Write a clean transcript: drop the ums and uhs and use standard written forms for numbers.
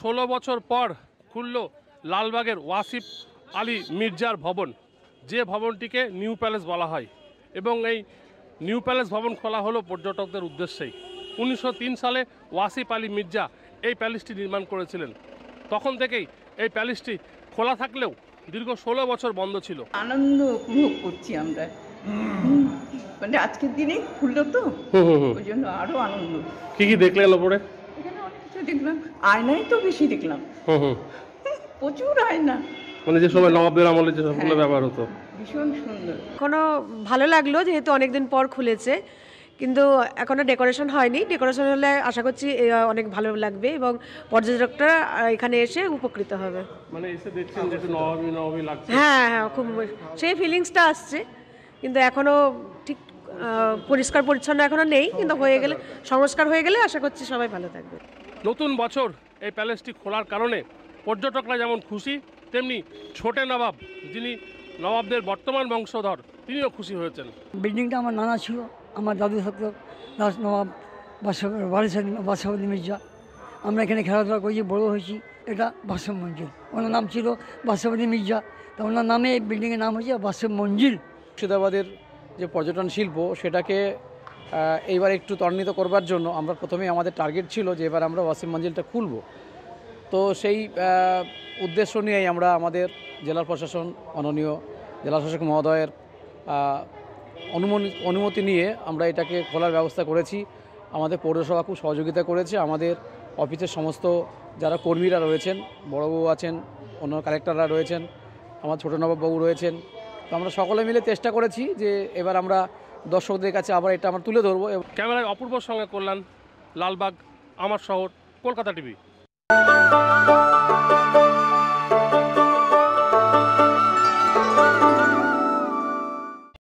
16 বছর পর খুলল লালবাগের ওয়াসিফ আলী মির্জার ভবন, যে ভবনটিকে নিউ প্যালেস বলা হয়। এবং এই নিউ প্যালেস ভবন খোলা হলো পর্যটকদের উদ্দেশ্যেই। 1903 সালে ওয়াসিফ আলী মির্জা এই প্যালেসটি নির্মাণ করেছিলেন। তখন থেকেই এই প্যালেসটি খোলা থাকলেও দীর্ঘ 16 বছর বন্ধ ছিল। আনন্দ উপভোগ করছি আমরা, মানে আজকের দিনে খুললো তো, ওই জন্য আরো আনন্দ। কি কি দেখলেন ওপরে? এখানে অনেক কিছু দেখলাম, আয়নাই তো বেশি দেখলাম, প্রচুর আয়না, মানে যে সময় নবাবদের আমলে যে সবগুলো ব্যবহার হতো। ভীষণ সুন্দর। এখনো ভালো লাগলো যেহেতু অনেকদিন পর খুলেছে, কিন্তু এখনো ডেকোরেশন হয়নি। ডেকোরেশন হলে আশা করছি অনেক ভালো লাগবে এবং পর্যটকরা এখানে এসে উপকৃত হবে। মানে এসে দেখছেন যে একটু নবাবী নবাবী লাগছে। হ্যাঁ হ্যাঁ, খুব সেই ফিলিংসটা আসছে, কিন্তু এখনো ঠিক পরিষ্কার পরিচ্ছন্ন এখনো নেই, কিন্তু হয়ে গেলে, সংস্কার হয়ে গেলে আশা করছি সবাই ভালো থাকবে। নতুন বছর এই প্যালেসটি খোলার কারণে পর্যটকরা যেমন খুশি, তেমনি ছোটে নবাব, যিনি নবাবদের বর্তমান বংশধর, তিনিও খুশি হয়েছেন। বিল্ডিংটা আমার নানা ছিল, আমার দাদু থাকতো, দাস নবাব বাদশাহ মির্জা। আমরা এখানে খেলাধুলা করেছি, বড়ো হয়েছি। এটা বাদশাহ মঞ্জিল, ওনার নাম ছিল বাদশাহ মির্জা, তো ওনার নামে এই বিল্ডিংয়ের নাম হয়েছে বাদশাহ মঞ্জিল। মুর্শিদাবাদের যে পর্যটন শিল্প, সেটাকে এইবার একটু ত্বরান্বিত করবার জন্য আমরা প্রথমেই আমাদের টার্গেট ছিল যে এবার আমরা ওয়াসিম মঞ্জিলটা খুলব। তো সেই উদ্দেশ্য নিয়েই আমরা আমাদের জেলা প্রশাসন, মাননীয় জেলা শাসক মহোদয়ের অনুমতি নিয়ে আমরা এটাকে খোলার ব্যবস্থা করেছি। আমাদের পৌরসভা খুব সহযোগিতা করেছে, আমাদের অফিসের সমস্ত যারা কর্মীরা রয়েছেন, বড়বাবু আছেন, অন্য কালেক্টররা রয়েছেন, আমার ছোটো নবাববাবু রয়েছেন। তো আমরা সকলে মিলে চেষ্টা করেছি যে এবার আমরা দর্শকদের কাছে আবার এটা আমরা তুলে ধরবো। ক্যামেরায় অপূর্বর সঙ্গে কল্যাণ, লালবাগ, আমার শহর, কলকাতা টিভি।